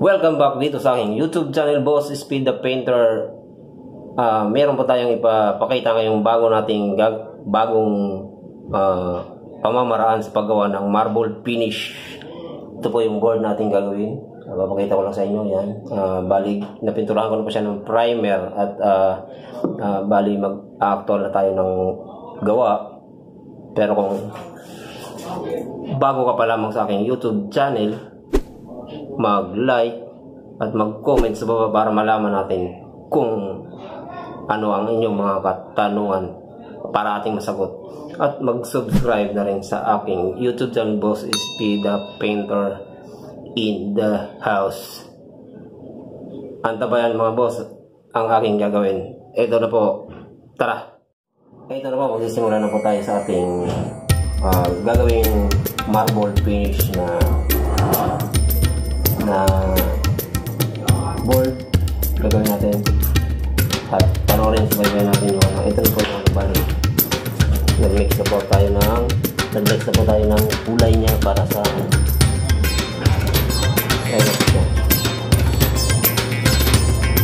Welcome back dito sa aking YouTube channel, Boss Speed the Painter. Meron pa tayong ipapakita ngayong bagong pamamaraan sa paggawa ng marble finish. Ito po yung board natin gagawin. Papakita ko lang sa inyo yan. Bali, napinturahan ko na pa siya ng primer at bali mag-actual na tayo ng gawa. Pero kung bago ka pa lamang sa aking YouTube channel, mag-like at mag-comment sa baba para malaman natin kung ano ang inyong mga katanungan para ating masagot. At mag-subscribe na rin sa aking YouTube channel, Boss Speed the Painter in the house. Antabayan mga boss ang aking gagawin. Ito na po. Tara! Ito na po. Magsisimula na po tayo sa ating gagawing marble finish na board. Gagawin natin at panoorin, subaybayan natin yung ito na po yung bali. Nag-mix na po tayo ng kulay niya para sa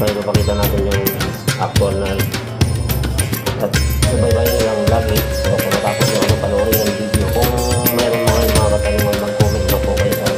para mapakita natin yung actual na at subaybayan nyo lang lagi so kung natapos nyo panoorin ng video. Kung mayroon mga katanungan, mag-comment na po kayo sa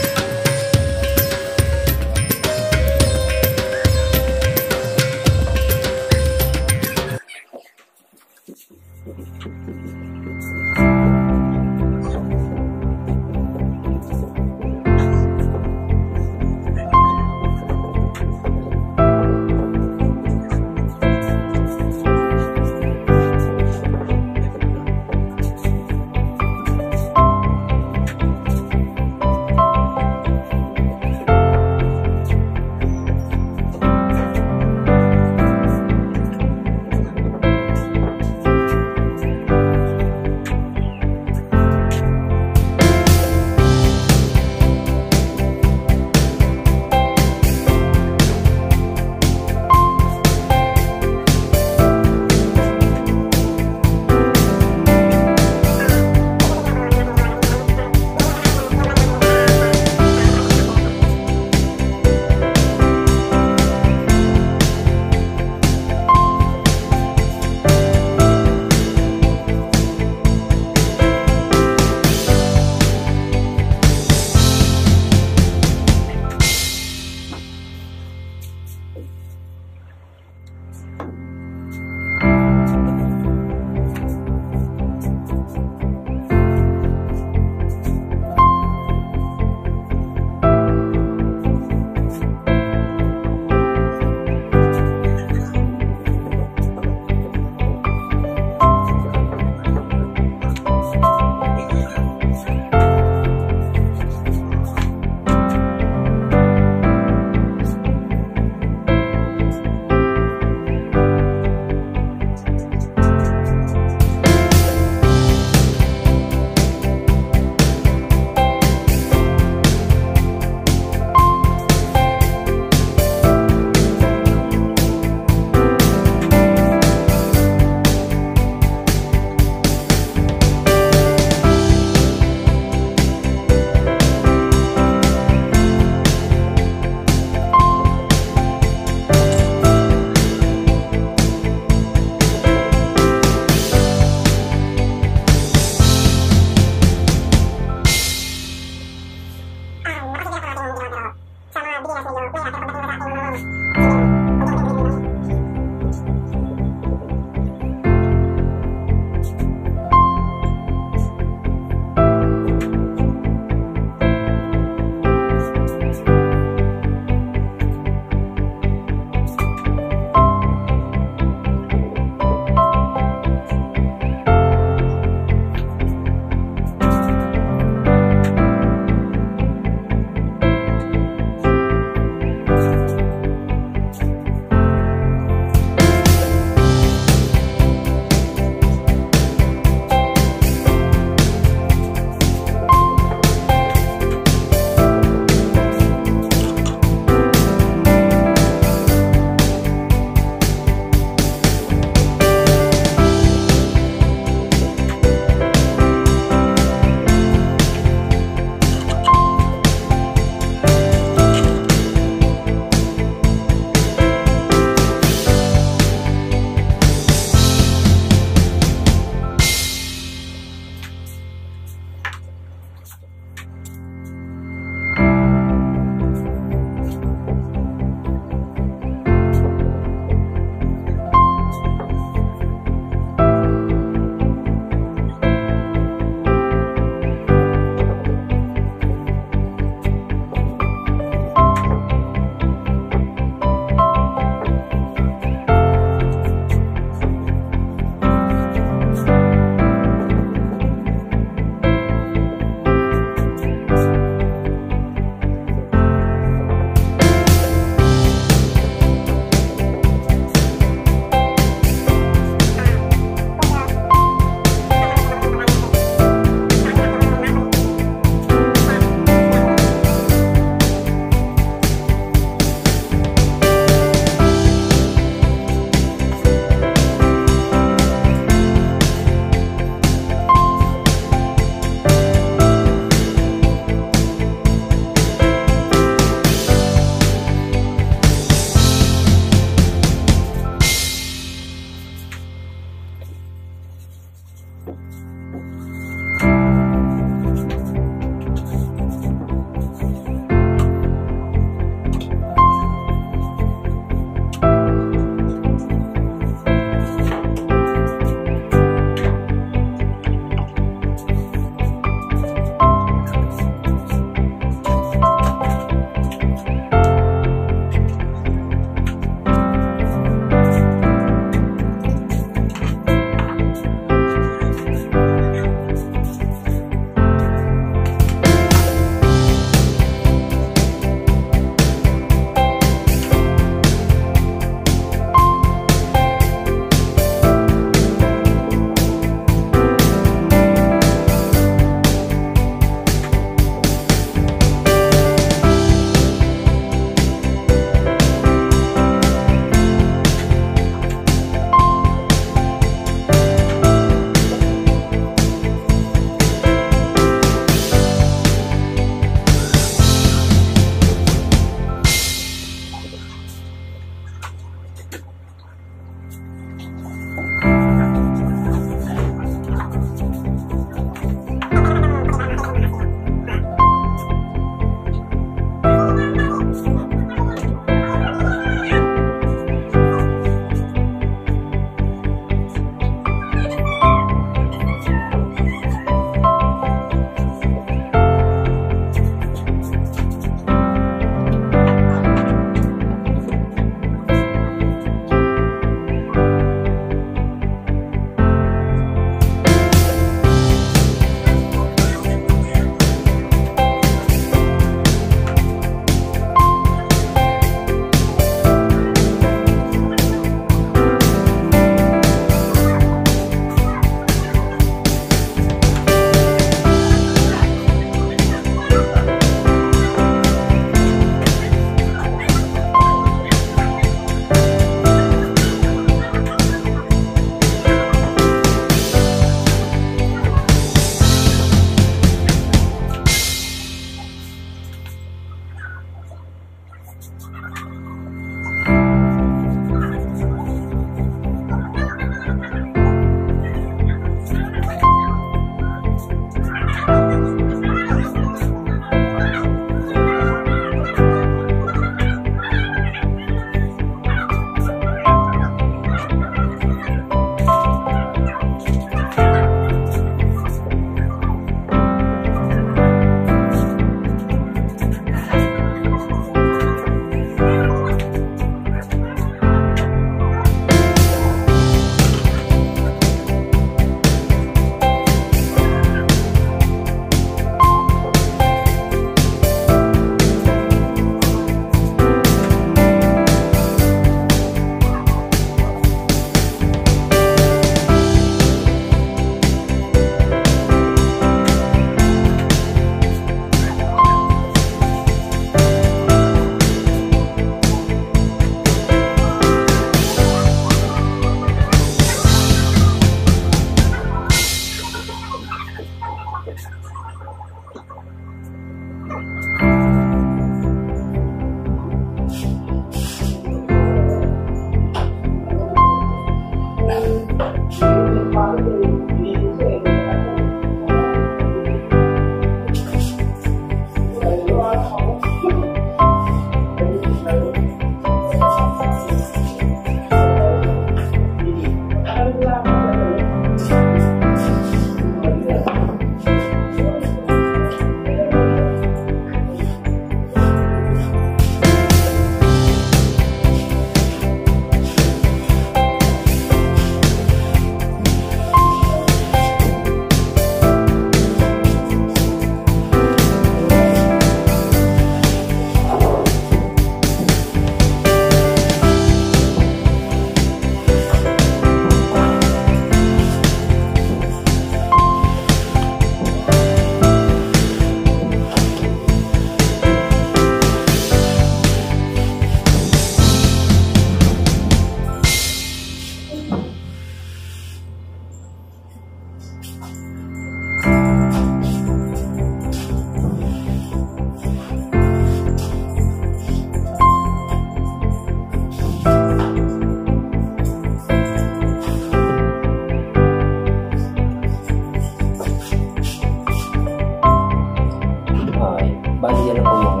Bali yan po yung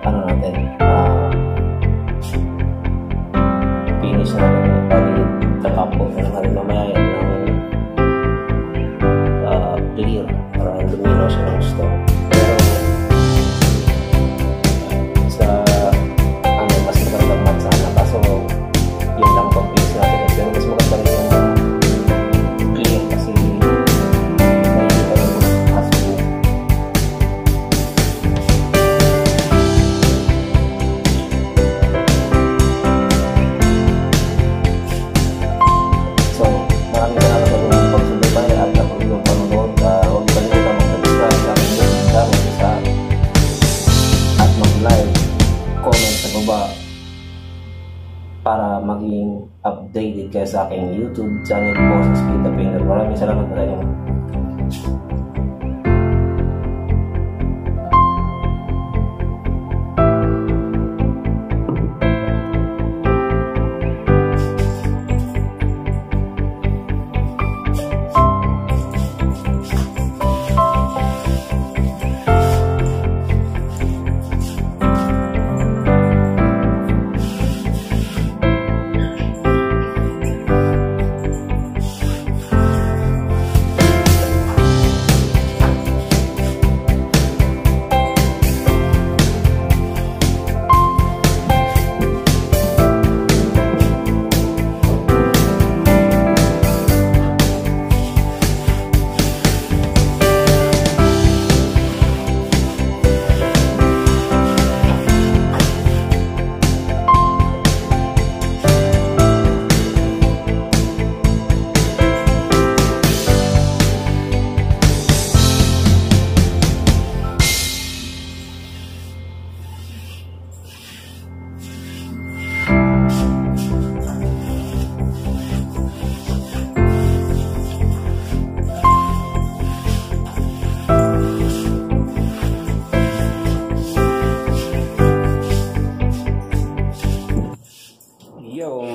ano natin, finish natin. Bali tatapos na natin mamaya yan ng clear para luminaw siya ng gusto. Pero sa ano, mas magandang mat sana, kaso yun lang pang finish natin. Pero mas maganda rin yung clear kasi nakikita yung aso. Para maging updated kayo sa aking YouTube channel po sa Speed the Painter. Maraming salamat po sa inyo.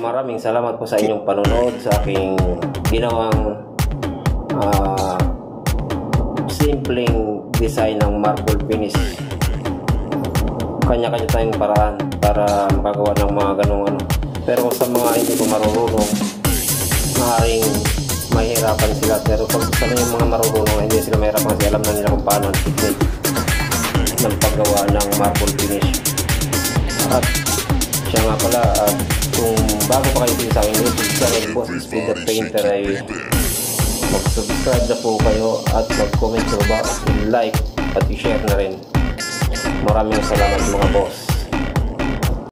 Maraming salamat po sa inyong panonood sa aking ginawang simpleng design ng marble finish. Kanya-kanya tayong paraan para makagawa ng mga ganong ano. Pero sa mga hindi ko marunong, maaaring mahirapan sila. Pero pag sa yung mga marunong, hindi sila mahirapan kasi alam na nila kung paano ang technique ng paggawa ng marble finish. At siya nga pala, kung bago pa kayo din sa aking YouTube channel, Boss Speed the Painter, ay mag-subscribe na po kayo at mag-comment sa baba, i-like at i-share na rin. Maraming salamat mga boss.